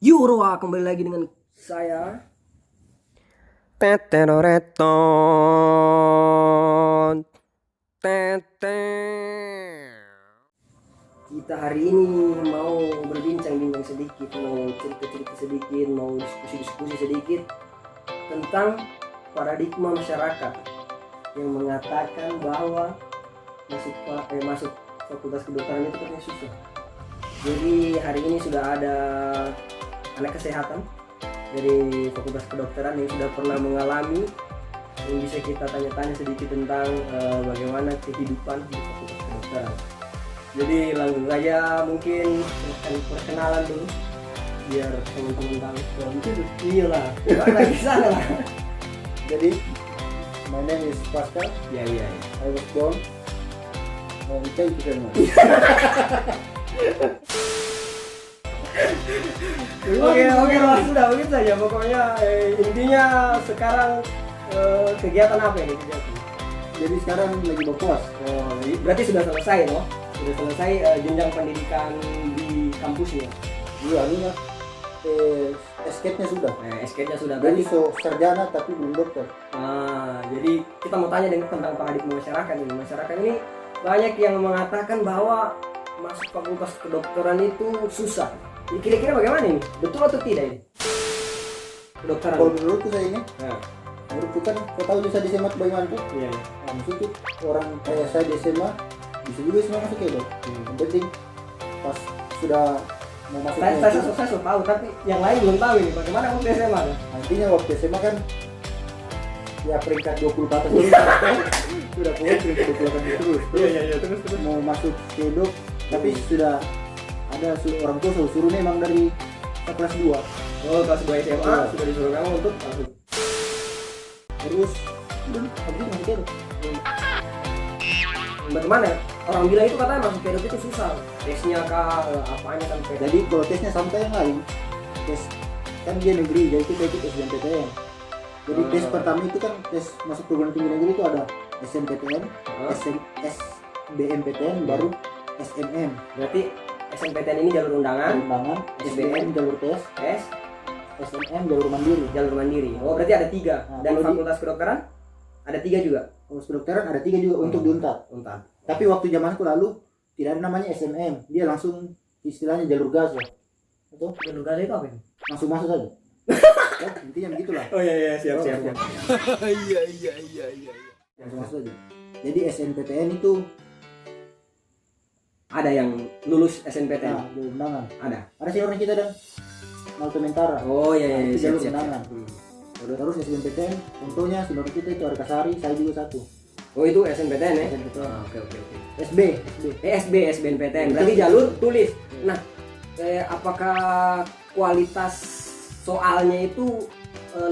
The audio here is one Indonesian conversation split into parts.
Yoroa kembali lagi dengan saya. Teteroreton. Tete. Kita hari ini mau berbincang-bincang sedikit, mau cerita-cerita sedikit, mau diskusi-diskusi sedikit tentang paradigma masyarakat yang mengatakan bahwa masuk fakultas kedokteran itu katanya susah. Jadi hari ini sudah ada anak kesehatan dari fakultas kedokteran yang sudah pernah mengalami, yang bisa kita tanya-tanya sedikit tentang bagaimana kehidupan di fakultas kedokteran. Jadi langsung saja mungkin perkenalan dulu biar teman-teman tahu. Wah, mungkin iyalah, lagi sana lah. Jadi, my name is Pascal. Ya. I was born. Thank you very much. Oke lah, sudah begitu saja. Pokoknya intinya sekarang kegiatan apa ini kegiatan? Jadi sekarang lagi berpuas. Oh, berarti sudah selesai loh. Sudah selesai jenjang pendidikan di kampusnya. Iya, ini ya. SK-nya sudah. SK-nya sudah. Jadi Berarti sarjana tapi belum dokter. jadi kita mau tanya tentang paradigma masyarakat ini. Masyarakat ini banyak yang mengatakan bahwa masuk fakultas kedokteran itu susah. Jadi kira-kira bagaimana ini? Betul atau tidak ini? Kedokteran. Kalau menurutku saya ini, Nah, menurutku kan kau tahu bisa di SMA bagaimana tuh? iya. Nah, maksudnya orang kayak saya di SMA bisa juga semua masuk ya dok. Yang penting pas sudah mau masuk Saya sudah tahu, tapi yang lain belum tahu ini. Bagaimana waktu SMA? nantinya waktu SMA kan ya peringkat 20 ke atas dulu. Sudah pokoknya peringkat 20 ke atas terus. Iya, terus. Mau masuk ke dok tapi sudah ada orang tua suruh memang dari kelas 2 Oh, kelas 2 SMA sudah disuruh kamu untuk masuk. terus habis itu masuk ke dok. Bagaimana? Orang bilang itu katanya masuk kedok itu susah. Tesnya kah, apanya sampai. Jadi kalau tesnya sama kayak yang lain, tes kan dia negeri jadi kita ikut SBMPTN. Jadi tes pertama itu kan tes masuk perguruan tinggi negeri itu ada SNPTN, SBMPTN, baru SNM. Berarti SNPTN ini jalur undangan, Undangan, SBM jalur tes, S SNM jalur mandiri. jalur mandiri. Oh, berarti ada 3. Nah, Dan kalau fakultas kedokteran ada 3 juga. Kalau kedokteran ada 3 juga untuk di Unpad. Unpad. Tapi waktu zamanku lalu tidak ada namanya SNM, dia langsung istilahnya jalur gas ya. Atau Jalur gada itu apa ini? langsung masuk saja. Ya, intinya begitulah. Oh iya, siap. Iya. Langsung masuk saja. Jadi SNPTN itu Ada yang lulus SNPTN. nah, jalur undangan. Ada. Ada seniornya kita dan Malto Mentara. Oh iya, Itu siap. jalur undangan. Terus SBMPTN, contohnya senior kita itu Arka Sari, saya juga satu. Oh, itu SNPTN ya? SNPTN. Oke. SB. SBNPTN. Berarti jalur tulis. Nah, apakah kualitas soalnya itu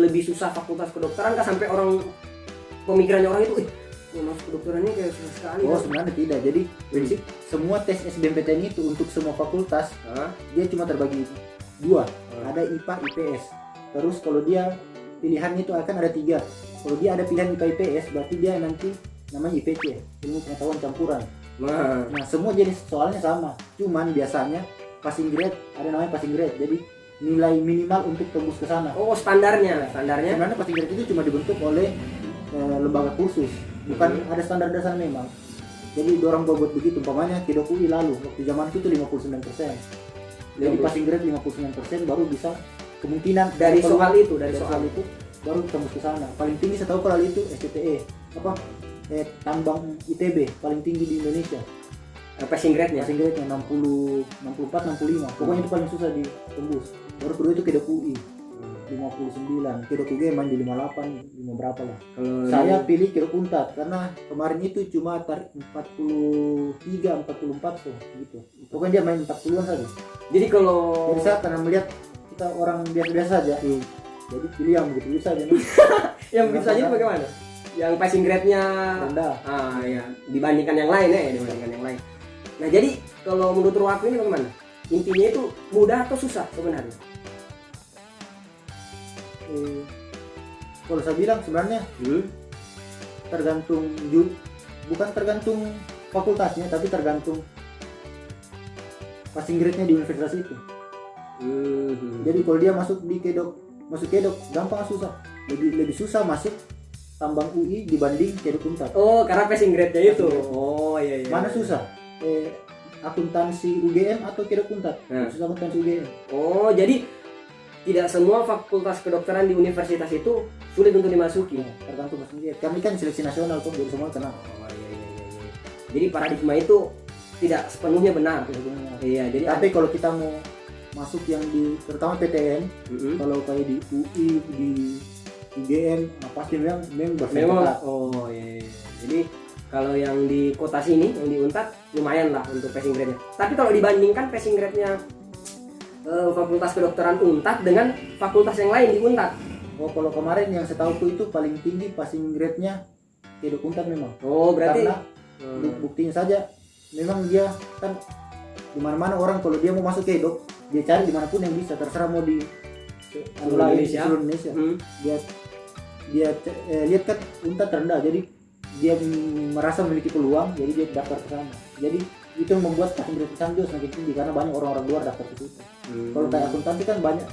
lebih susah fakultas kedokteran kah sampai orang pemikirannya orang itu, masuk kedokteran ini kayak susah sekali. Oh sebenarnya tidak. Jadi prinsip semua tes SBMPTN itu untuk semua fakultas dia cuma terbagi 2. Ada IPA, IPS. Terus kalau dia pilihannya itu akan ada 3. Kalau dia ada pilihan IPA, IPS berarti dia nanti namanya IPC, ilmu pengetahuan campuran. Nah, Nah semua jenis soalnya sama. Cuman biasanya passing grade ada namanya passing grade. Jadi nilai minimal untuk tembus ke sana. oh standarnya. Sebenarnya passing grade itu cuma dibentuk oleh lembaga kursus, bukan ada standar dasar memang. Jadi dorong buat begitu, umpamanya Kedok UI lalu waktu zamanku itu 59%. Jadi passing grade 59% baru bisa kemungkinan Dari kalau soal itu, dari soal itu baru tembus ke sana. Paling tinggi setahu kalau itu STTE apa tambang ITB paling tinggi di Indonesia. Passing grade-nya. Passing grade-nya 60, 64, 65. Pokoknya itu paling susah ditembus. Baru kedua itu Kedok UI 59. Kedok UI emang di 58, 5 berapa lah. Kalau Saya pilih Kedok Unpad karena kemarin itu cuma 43, 44 tuh gitu. Pokoknya dia main 40-an saja. jadi kalau Jadi saya karena melihat kita orang biasa-biasa saja. Jadi pilih yang begitu saja nih. yang bisa jadi bagaimana? Yang passing grade-nya Rendah. ya, dibandingkan yang lain dibandingkan yang lain. Nah, jadi kalau menurut Ruaku ini bagaimana? Intinya itu mudah atau susah sebenarnya? Kalau saya bilang sebenarnya tergantung bukan tergantung fakultasnya tapi tergantung passing grade-nya di universitas itu. Jadi kalau dia masuk kedok gampang susah. Lebih susah masuk tambang UI dibanding kedok Unpad. Oh, karena passing grade-nya itu. Passing grade. Oh, iya. Mana susah? Akuntansi UGM atau kedok Unpad? Susah akuntansi UGM. Oh, jadi tidak semua fakultas kedokteran di universitas itu sulit untuk dimasuki. Tergantung masing-masing. Kami kan seleksi nasional tuh, jadi semua kena. Oh, iya. Jadi paradigma itu tidak sepenuhnya benar. Iya, jadi tapi kalau kita mau masuk yang di terutama PTN, kalau kayak di UI, di UGM, pasti memang bersekolah. Oh iya. Jadi kalau yang di kota sini, yang di Unpad lumayan lah untuk passing grade-nya. Tapi kalau dibandingkan passing grade-nya fakultas kedokteran Unpad dengan fakultas yang lain di Unpad. Oh, kalau kemarin yang setahuku itu paling tinggi passing grade-nya kedok Unpad memang. Oh, berarti karena buktinya saja memang dia kan di mana-mana orang kalau dia mau masuk kedok, dia cari dimanapun yang bisa, terserah mau di seluruh Indonesia. Dia lihat kan Unpad rendah, jadi dia merasa memiliki peluang, jadi dia daftar ke sana. Jadi itu yang membuat passing grade Sanjo semakin tinggi karena banyak orang-orang luar daftar ke situ. Kalau kayak akuntansi kan banyak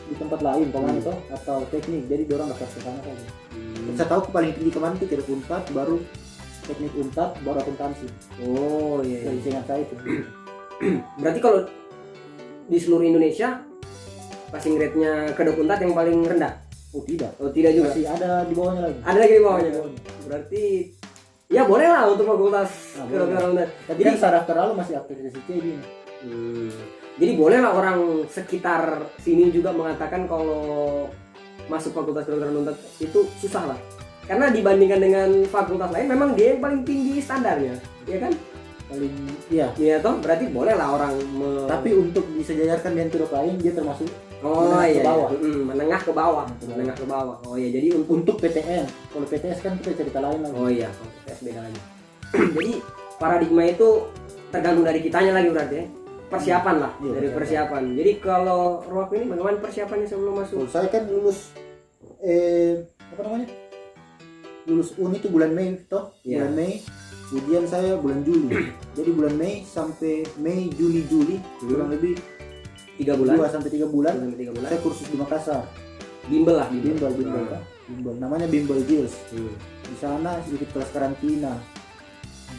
di tempat lain, itu atau teknik, jadi orang daftar ke sana saja. Saya tahu paling tinggi kemarin itu kedok Unpad, baru teknik Unpad, baru akuntansi. Oh iya. Dari ingat saya itu. Berarti kalau di seluruh Indonesia passing grade-nya kedok Unpad yang paling rendah? Oh tidak. Oh tidak juga. Masih ada di bawahnya lagi. Ada lagi di bawahnya. Berarti ya boleh lah untuk fakultas kedokteran Unpad. Tapi kan saraf terlalu masih akreditasi C ini. Jadi boleh lah orang sekitar sini juga mengatakan kalau masuk fakultas kedokteran Unpad itu susah lah. Karena dibandingkan dengan fakultas lain memang dia yang paling tinggi standarnya, ya kan? Paling iya. Iya toh, berarti boleh lah orang tapi untuk disejajarkan dengan kedok lain dia termasuk ke bawah. Menengah ke bawah. Menengah ke bawah. Oh iya, jadi untuk PTN. Kalau PTS kan kita cerita lain lagi. Oh iya, kalau PTS beda lagi. Jadi paradigma itu tergantung dari kitanya lagi berarti ya. Persiapan lah, dari persiapan. Jadi kalau Ruak ini bagaimana persiapannya sebelum masuk? Kalau saya kan lulus lulus UNI itu bulan Mei toh, bulan Mei. Ujian saya bulan Juli. Jadi bulan Mei sampai Mei, Juli kurang lebih 3 bulan. 2 sampai 3 bulan. Saya kursus di Makassar. Bimbel. Namanya Bimbel Gills. Di sana sedikit kelas karantina.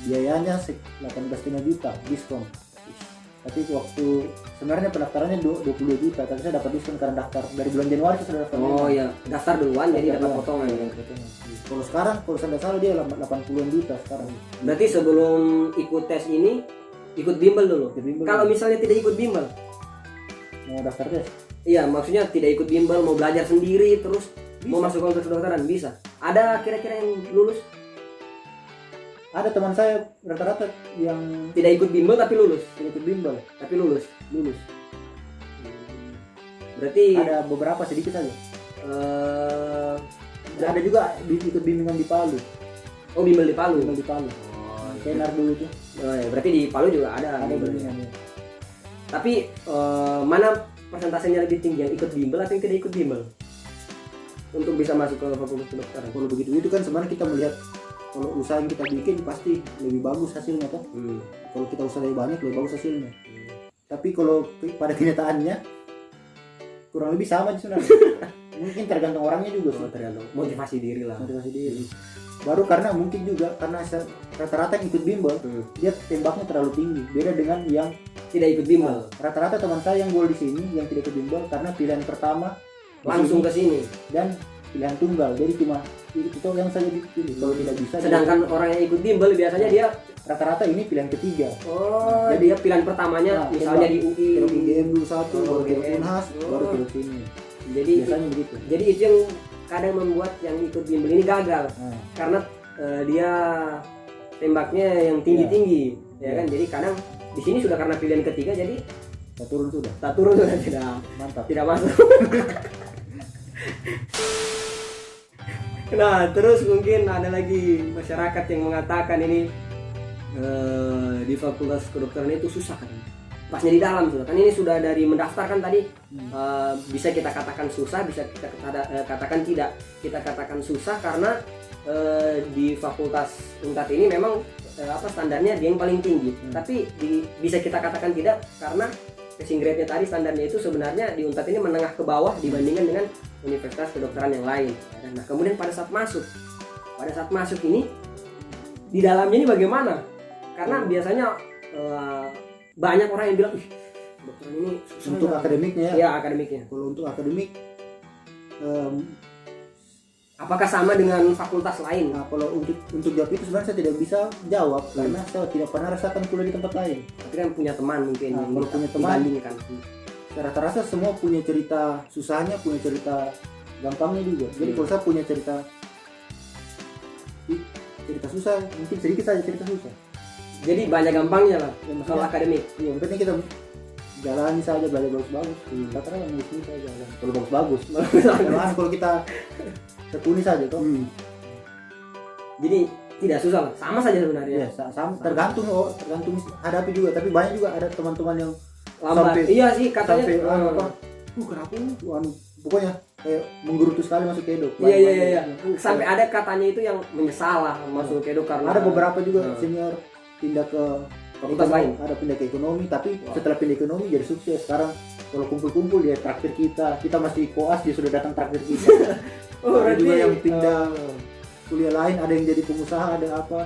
Biayanya 18,5 juta diskon. Tapi waktu sebenarnya pendaftarannya 22 juta, tapi saya dapat diskon karena daftar dari bulan Januari saya sudah daftar. Oh iya, daftar duluan jadi dapat potongan. Kalau sekarang kalau saya tidak salah dia 80-an juta sekarang. Berarti sebelum ikut tes ini ikut bimbel dulu. Kalau misalnya tidak ikut bimbel, mau daftar tes? Iya, maksudnya tidak ikut bimbel, mau belajar sendiri terus bisa. Mau masuk fakultas kedokteran bisa. Ada kira-kira yang lulus? Ada teman saya rata-rata yang tidak ikut bimbel tapi lulus. Tidak ikut bimbel tapi lulus. Berarti ada beberapa sedikit saja. Ada juga ikut bimbingan di Palu. Oh, bimbel di Palu. Oh, Tenar dulu tuh. Oh, ya, berarti di Palu juga ada bimbingannya. Tapi mana persentasenya lebih tinggi, yang ikut bimbel atau yang tidak ikut bimbel untuk bisa masuk ke fakultas kedokteran? Kalau begitu itu kan sebenarnya kita melihat kalau usaha yang kita bikin pasti lebih bagus hasilnya toh. Kalau kita usaha lebih banyak lebih bagus hasilnya. Tapi kalau pada kenyataannya kurang lebih sama sebenarnya. Mungkin tergantung orangnya juga sih. Tergantung motivasi diri lah. Baru karena mungkin juga karena rata-rata yang ikut bimbel dia tembaknya terlalu tinggi. Beda dengan yang tidak ikut bimbel. Rata-rata teman saya yang gol di sini yang tidak ikut bimbel karena pilihan pertama langsung ke sini dan pilihan tunggal. Jadi cuma itu yang saya dipilih. Kalau tidak bisa. Sedangkan orang yang ikut bimbel biasanya dia rata-rata ini pilihan ketiga. Oh, jadi dia pilihan pertamanya misalnya di UI, UGM dulu satu, baru ke Unhas, baru ke sini. Jadi biasanya begitu. Jadi itu yang kadang membuat yang ikut bimbel ini gagal. Karena dia tembaknya yang tinggi-tinggi, ya kan? Jadi kadang di sini sudah karena pilihan ketiga jadi tak turun sudah tidak mantap, tidak masuk. Nah, terus mungkin ada lagi masyarakat yang mengatakan ini di fakultas kedokteran itu susah kan? Pasnya di dalam sudah kan, ini sudah dari mendaftarkan tadi bisa kita katakan susah, bisa kita katakan tidak. Kita katakan susah karena di fakultas Unpad ini memang standarnya dia yang paling tinggi. Tapi bisa kita katakan tidak karena passing grade-nya tadi standarnya itu sebenarnya di Unpad ini menengah ke bawah dibandingkan dengan universitas kedokteran yang lain. Nah kemudian pada saat masuk ini di dalamnya ini bagaimana? Karena biasanya banyak orang yang bilang, ih kedokteran ini susah Untuk nggak?" akademiknya ya. Ya akademiknya. Kalau untuk akademik, Apakah sama dengan fakultas lain? nah kalau untuk jawab itu sebenarnya saya tidak bisa jawab karena saya tidak pernah rasakan kuliah di tempat lain. Tapi kan punya teman mungkin Nah, yang kalau punya teman, dibandingkan. Saya rasa semua punya cerita susahnya, punya cerita gampangnya juga. Jadi kalau saya punya cerita susah, mungkin sedikit saja cerita susah. Jadi banyak gampangnya lah Ya, kalau maksudnya, akademik. iya, yang penting kita jalani saja, belajar bagus-bagus. Kata yang ini saja jalan. Kalau bagus-bagus. Jangan kalau kita tekuni saja toh. Jadi tidak susah lah, sama saja sebenarnya. Ya, sama. Tergantung hadapi juga. Tapi banyak juga ada teman-teman yang Lambat. sampai- Iya sih katanya. sampai kenapa pokoknya kayak menggerutu sekali masuk kedok. Iya. Sampai ada katanya itu yang menyesal lah masuk kedok karena Ada beberapa juga senior pindah ke fakultas ekonomi, lain. ada pindah ke ekonomi, tapi Wow. setelah pindah ekonomi jadi sukses. Sekarang kalau kumpul-kumpul dia traktir kita masih koas, dia sudah datang traktir kita. Oh, Ada berarti juga yang pindah kuliah lain, ada yang jadi pengusaha, ada apa,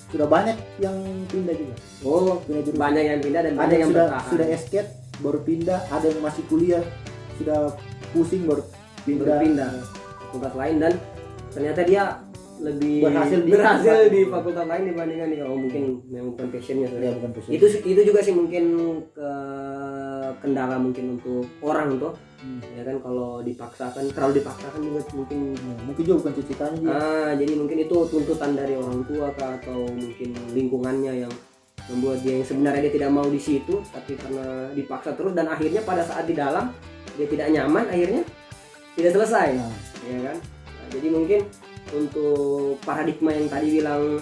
sudah banyak yang pindah juga. Oh, Pindah jurusan. banyak yang pindah dan Ada banyak yang yang bertahan. sudah escape baru pindah, ada yang masih kuliah sudah pusing baru pindah. Berpindah fakultas lain dan ternyata dia lebih Berhasil di fakultas lain dibandingkan di mungkin memang bukan passionnya Ya, sebenarnya. bukan passion. Itu juga sih mungkin kendala mungkin untuk orang tuh ya kan, kalau terlalu dipaksakan juga mungkin Mungkin juga bukan cita-citanya dia. jadi mungkin itu tuntutan dari orang tua kah, atau mungkin lingkungannya yang membuat dia yang sebenarnya dia tidak mau di situ tapi karena dipaksa terus dan akhirnya pada saat di dalam dia tidak nyaman, akhirnya tidak selesai. Nah, Ya kan? Nah, jadi mungkin untuk paradigma yang tadi bilang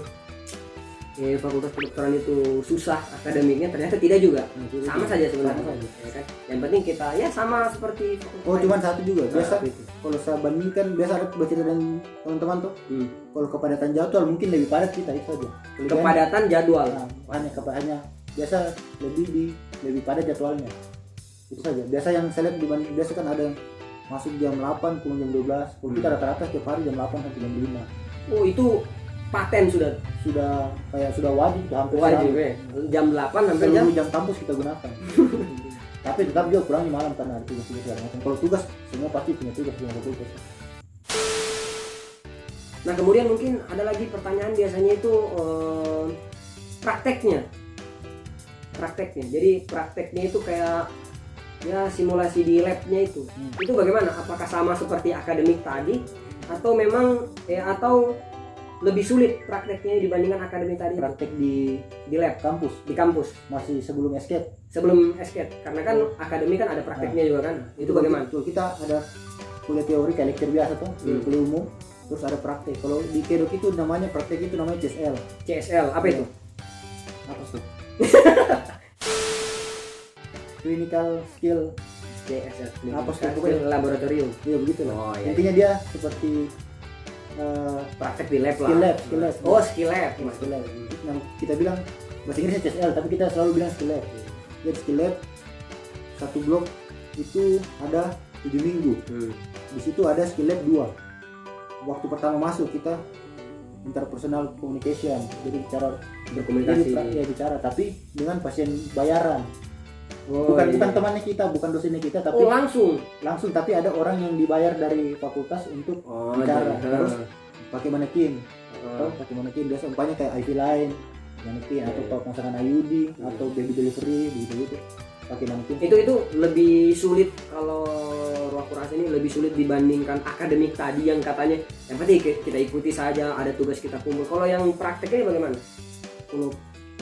fakultas kedokteran itu susah akademiknya, ternyata tidak juga, sama saja sebenarnya. Sama saja. Ya kan? Yang penting kita ya sama seperti fakultas Oh, lain. cuman satu juga. Biasa Nah, itu. kalau saya bandingkan, biasa ada baca dan teman-teman tuh. Kalau kepadatan jadwal mungkin lebih padat kita itu saja. Kelebihan- Kepadatan jadwal. Nah, hanya biasa lebih padat jadwalnya. Itu saja. Biasa yang saya lihat dibanding biasa kan ada yang masuk jam 8 pulang jam 12. Kalau kita rata-rata setiap hari jam 8 sampai jam 5. Oh, itu paten sudah Sudah wajib, hampir wajib ya. Jam 8 sampai jam jam kampus kita gunakan. Tapi tetap juga kurangnya malam karena ada tugas-tugas segala macam. Kalau tugas semua pasti punya tugas. Nah kemudian mungkin ada lagi pertanyaan biasanya itu prakteknya. Jadi prakteknya itu kayak ya simulasi di labnya itu. Itu bagaimana? Apakah sama seperti akademik tadi atau memang atau lebih sulit prakteknya dibandingkan akademik tadi? Praktek Di lab kampus di kampus masih sebelum escape. sebelum SKED, karena kan akademik kan ada prakteknya juga kan. Itu bagaimana? Kalau kita ada kuliah teori kayak lecture biasa tuh, kuliah umum, terus ada praktek. Kalau di kedok itu namanya praktek itu namanya CSL. CSL apa itu? Apa tuh? Clinical skill. CSL. Apa sih? Skill laboratorium. Ya begitu lah. Oh, iya. Intinya dia seperti Praktek di lab lah. skill lab. Oh, skill lab. Skill lab. Yang kita bilang bahasa Inggrisnya CSL, tapi kita selalu bilang skill lab. Jadi skill lab satu blok itu ada 7 minggu. Di situ ada skill lab 2. Waktu pertama masuk kita interpersonal communication, jadi bicara Berkomunikasi. bicara tapi dengan pasien bayaran. Oh, bukan iya. temannya kita, bukan dosennya kita, tapi Oh, langsung. tapi ada orang yang dibayar dari fakultas untuk Oh, bicara. jadi, Terus pakai manekin. Oh. Pakai manekin biasa umpamanya kayak IV line, manekin atau pemasangan IUD atau baby delivery gitu. Pakai manekin. Itu lebih sulit kalau ruang kurasi ini lebih sulit dibandingkan akademik tadi yang katanya yang penting kita ikuti saja, ada tugas kita kumpul. Kalau yang prakteknya bagaimana? Kalau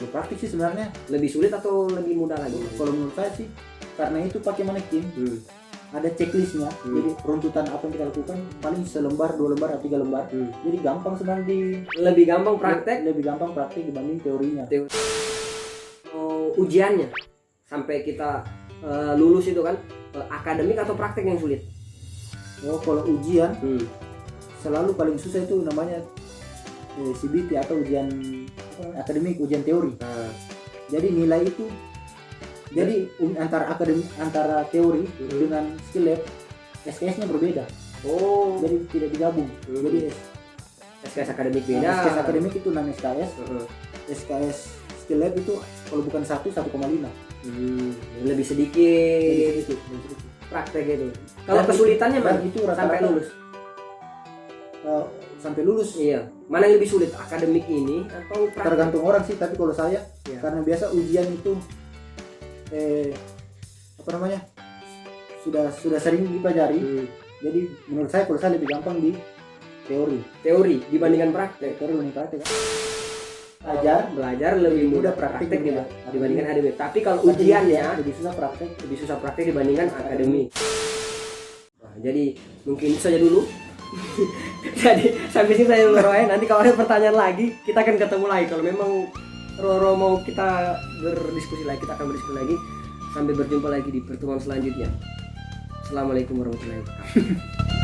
praktik sih sebenarnya Lebih sulit atau lebih mudah lagi? kalau menurut saya sih karena itu pakai manekin ada checklistnya. Jadi runtutan apa yang kita lakukan paling selembar, 2 lembar, atau 3 lembar. Jadi gampang sebenarnya Lebih gampang praktek. lebih gampang praktik dibanding teorinya. Ujiannya sampai kita lulus itu kan akademik atau praktek yang sulit? Oh, kalau ujian selalu paling susah itu namanya CBT atau ujian akademik, ujian teori. Jadi nilai itu Jadi antara teori dengan skill lab SKS-nya berbeda. Oh, Jadi tidak digabung. Jadi SKS akademik beda. SKS akademik itu 6 SKS. Heeh. SKS skill lab itu kalau bukan 1 1,5. Lebih sedikit Jadi praktek itu. Kalau Dan kesulitannya dan mana? itu Sampai rata-rata lulus. sampai lulus. Iya. Mana yang lebih sulit, akademik ini atau praktek? Tergantung orang sih, tapi kalau saya Iya. karena biasa ujian itu sudah sering dipelajari. Jadi menurut saya kalau saya lebih gampang di Teori dibandingkan praktek. teori lebih praktek. Belajar lebih mudah praktek dibandingkan akademik. Tapi kalau ujiannya lebih susah praktek. lebih susah praktek dibandingkan akademik. Nah, jadi mungkin itu saja dulu. Jadi sampai sini saya dulu Roy. Nanti kalau ada pertanyaan lagi kita akan ketemu lagi. Kalau memang Roro mau kita berdiskusi lagi, kita akan berdiskusi lagi. Sampai berjumpa lagi di pertemuan selanjutnya. Assalamualaikum warahmatullahi wabarakatuh.